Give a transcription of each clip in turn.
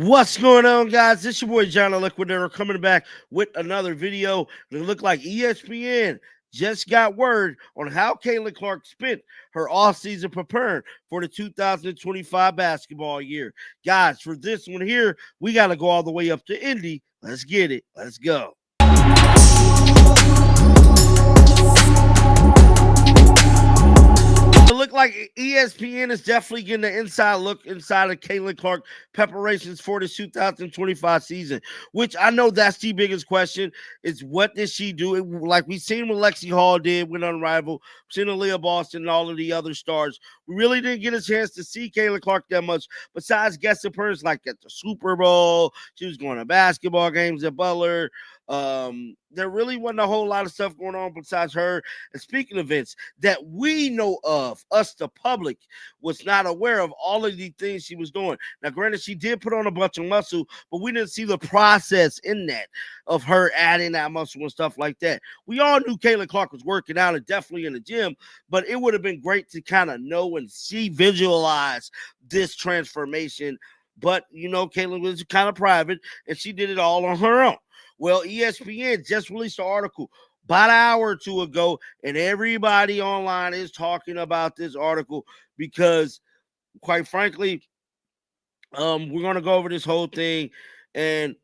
What's going on, guys? This your boy John the Liquidator coming back with another video. It looked like ESPN just got word on how Caitlin Clark spent her offseason preparing for the 2025 basketball year. Guys, for this one here, we got to go all the way up to Indy. Let's get it. Let's go. It looked like ESPN is definitely getting an inside look inside of Caitlin Clark preparations for the 2025 season, which I know that's the biggest question is what did she do? Like we seen what Lexi Hall did with Unrivaled, seen Aaliyah Boston and all of the other stars. We really didn't get a chance to see Caitlin Clark that much besides guest appearances like at the Super Bowl. She was going to basketball games at Butler. There really wasn't a whole lot of stuff going on besides her. And speaking of events that we know of, us the public was not aware of all of the things she was doing. Now, granted, she did put on a bunch of muscle, but we didn't see the process in that of her adding that muscle and stuff like that. We all knew Caitlin Clark was working out and definitely in the gym, but it would have been great to kind of know and see, visualize this transformation. But, you know, Caitlin was kind of private and she did it all on her own. Well, ESPN just released an article about an hour or two ago, and everybody online is talking about this article because, quite frankly, we're going to go over this whole thing, and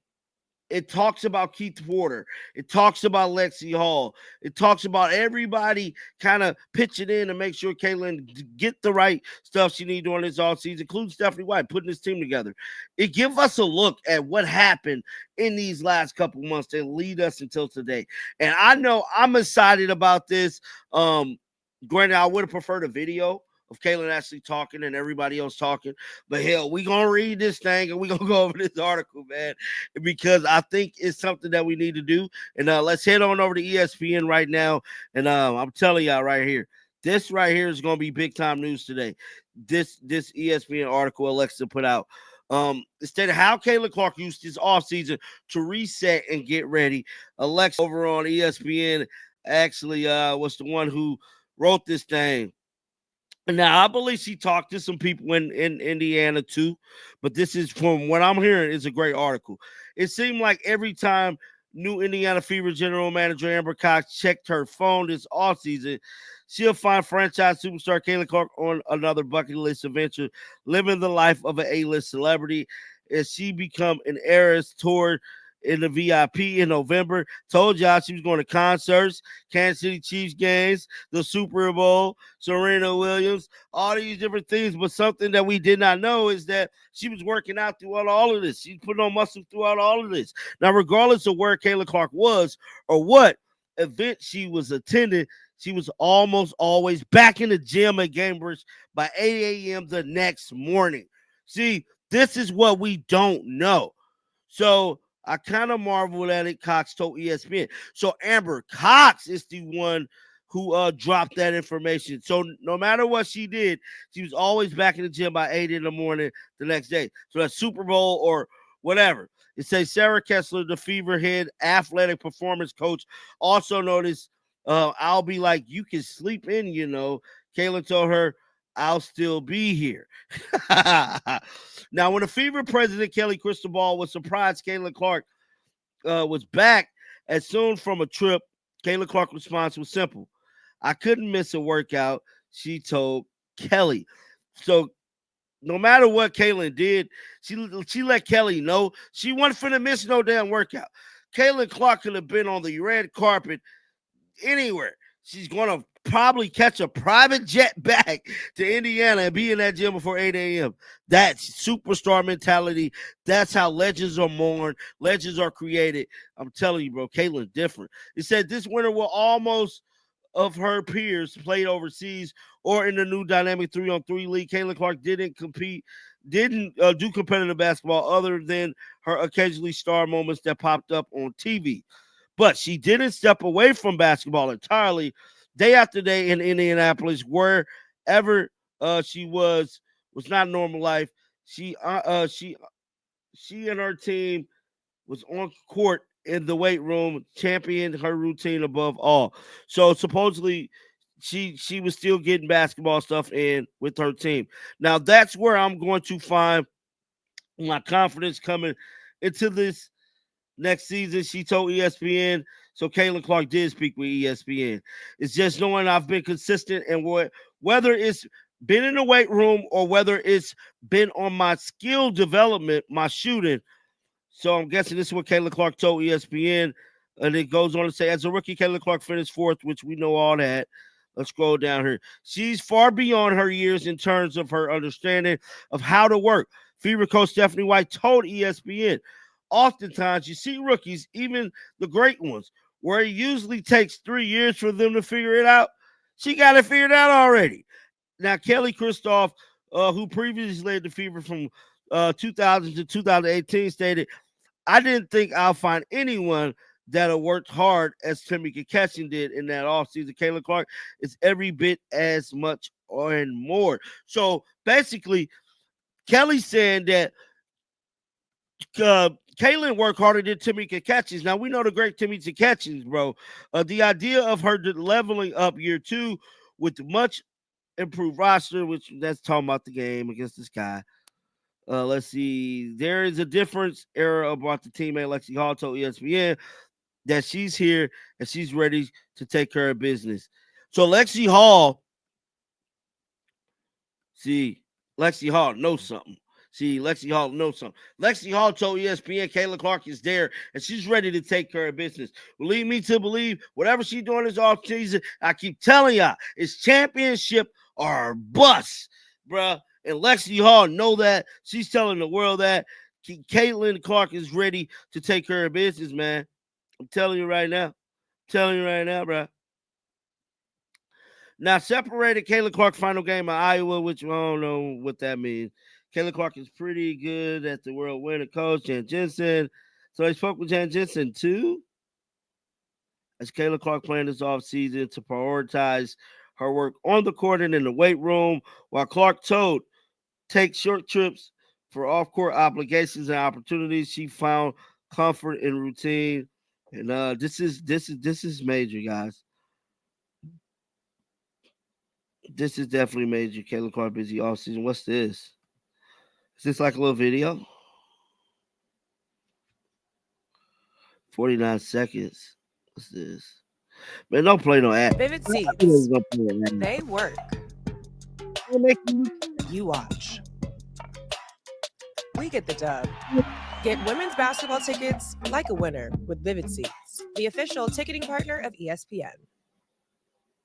it talks about Keith Porter. It talks about Lexi Hall. It talks about everybody kind of pitching in to make sure Caitlin get the right stuff she needs during this offseason, including Stephanie White putting this team together. It gives us a look at what happened in these last couple months that lead us until today. And I know I'm excited about this. Granted, I would have preferred a video of Caitlin actually talking and everybody else talking. But hell, we're going to read this thing and we're going to go over this article, man, because I think it's something that we need to do. And let's head on over to ESPN right now. And I'm telling y'all right here, this right here is going to be big time news today. This ESPN article Alexa put out. It stated how Caitlin Clark used his offseason to reset and get ready. Alexa over on ESPN actually was the one who wrote this thing. Now, I believe she talked to some people in Indiana too, but this is from what I'm hearing is a great article. It seemed like every time new Indiana Fever general manager Amber Cox checked her phone this offseason, she'll find franchise superstar Caitlin Clark on another bucket list adventure, living the life of an A-list celebrity as she become an heiress toward in the VIP in November. Told y'all she was going to concerts, Kansas City Chiefs games, the Super Bowl, Serena Williams, all these different things. But something that we did not know is that she was working out throughout all of this. She's putting on muscle throughout all of this. Now, regardless of where Caitlin Clark was or what event she was attending, she was almost always back in the gym at Cambridge by 8 a.m. the next morning. See, this is what we don't know. So I kind of marveled at it. Cox told ESPN. So Amber Cox is the one who dropped that information. So no matter what she did, she was always back in the gym by 8 in the morning the next day. So that Super Bowl or whatever. It says Sarah Kessler, the Fever head athletic performance coach, also noticed I'll be like, you can sleep in, you know. Kayla told her, I'll still be here. Now, when the Fever president, Kelly Cristobal, was surprised Caitlin Clark was back as soon from a trip, Caitlin Clark's response was simple. I couldn't miss a workout, she told Kelly. So no matter what Caitlin did, she let Kelly know she wasn't finna miss no damn workout. Caitlin Clark could have been on the red carpet anywhere. She's going to probably catch a private jet back to Indiana and be in that gym before 8 a.m. That's superstar mentality. That's how legends are mourned. Legends are created. I'm telling you, bro, Caitlin different. It said this winter will almost of her peers played overseas or in the new dynamic 3-on-3 league. Caitlin Clark didn't do competitive basketball other than her occasionally star moments that popped up on TV. But she didn't step away from basketball entirely. Day after day in Indianapolis, wherever she was not normal life. She and her team was on court in the weight room, championed her routine above all. So supposedly she was still getting basketball stuff in with her team. Now that's where I'm going to find my confidence coming into this next season. She told ESPN. So Caitlin Clark did speak with ESPN. It's just knowing I've been consistent and whether it's been in the weight room or whether it's been on my skill development, my shooting. So I'm guessing this is what Caitlin Clark told ESPN. And it goes on to say, as a rookie, Caitlin Clark finished fourth, which we know all that. Let's scroll down here. She's far beyond her years in terms of her understanding of how to work. Fever coach Stephanie White told ESPN, oftentimes you see rookies, even the great ones, where it usually takes 3 years for them to figure it out. She got it figured out already. Now, Kelly Kristoff, who previously led the Fever from 2000 to 2018, stated, I didn't think I'll find anyone that worked hard as Tamika Catching did in that offseason. Caitlin Clark is every bit as much and more. So basically, Kelly's saying that Caitlin worked harder than Tamika Catchings. Now, we know the great Tamika Catchings, bro. The idea of her leveling up year 2 with much improved roster, which that's talking about the game against this guy. Let's see. There is a difference era about the teammate Lexi Hall told ESPN that she's here and she's ready to take care of business. So Lexi Hall knows something. Lexi Hall knows something. Lexi Hall told ESPN Caitlin Clark is there and she's ready to take care of business. Lead me to believe whatever she's doing this offseason, I keep telling y'all, it's championship or bust, bruh. And Lexi Hall know that. She's telling the world that. Caitlin Clark is ready to take care of business, man. I'm telling you right now. Bro. Now, separated Caitlin Clark final game at Iowa, which I don't know what that means. Caitlin Clark is pretty good at the world winner coach, Jan Jensen. So he spoke with Jan Jensen, too. As Caitlin Clark planned this offseason to prioritize her work on the court and in the weight room, while Clark told take short trips for off-court obligations and opportunities. She found comfort in routine, and this is major, guys. This is definitely major. Caitlin Clark busy all season. What's this? Is this like a little video? 49 seconds. What's this? Man, don't play no ad. Vivid Seats. They work. You watch. We get the dub. Get women's basketball tickets like a winner with Vivid Seats, the official ticketing partner of ESPN.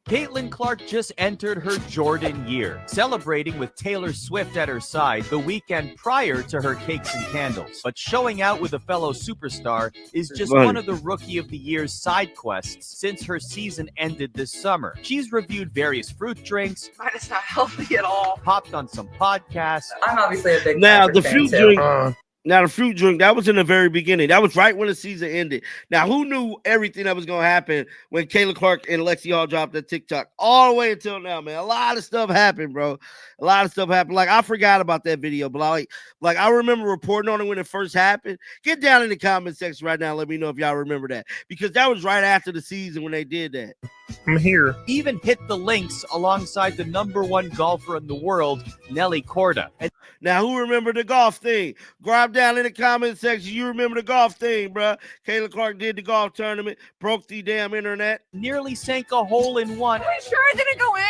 Caitlin Clark just entered her Jordan year, celebrating with Taylor Swift at her side the weekend prior to her Cakes and Candles. But showing out with a fellow superstar is just one of the Rookie of the Year's side quests since her season ended this summer. She's reviewed various fruit drinks. Mine is not healthy at all. Popped on some podcasts. I'm obviously a big now the fan fruit too. drink. Now, the fruit drink, that was in the very beginning. That was right when the season ended. Now, who knew everything that was going to happen when Caitlin Clark and Lexi Hall dropped that TikTok? All the way until now, man. A lot of stuff happened, bro. A lot of stuff happened. Like, I forgot about that video, but like I remember reporting on it when it first happened. Get down in the comment section right now. Let me know if y'all remember that. Because that was right after the season when they did that. I'm here. Even hit the links alongside the #1 golfer in the world, Nelly Korda. And now, who remember the golf thing? Grab down in the comment section. You remember the golf thing, bro. Caitlin Clark did the golf tournament, broke the damn internet. Nearly sank a hole-in-one. Are we sure it didn't go in?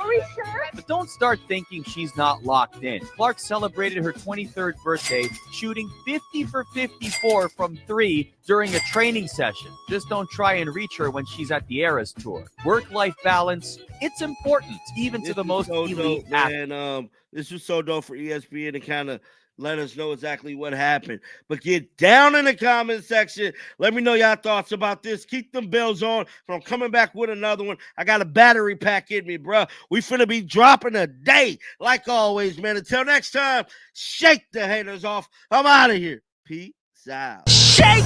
Are we sure? But don't start thinking she's not locked in. Clark celebrated her 23rd birthday, shooting 50 for 54 from 3 during a training session. Just don't try and reach her when she's at the Eras Tour. Work-life balance, it's important, even to the most elite athletes. And this was so dope for ESPN to kind of let us know exactly what happened. But get down in the comment section. Let me know y'all thoughts about this. Keep them bells on. I'm coming back with another one. I got a battery pack in me, bro. We finna be dropping a day, like always, man. Until next time, shake the haters off. I'm out of here. Peace out. Shake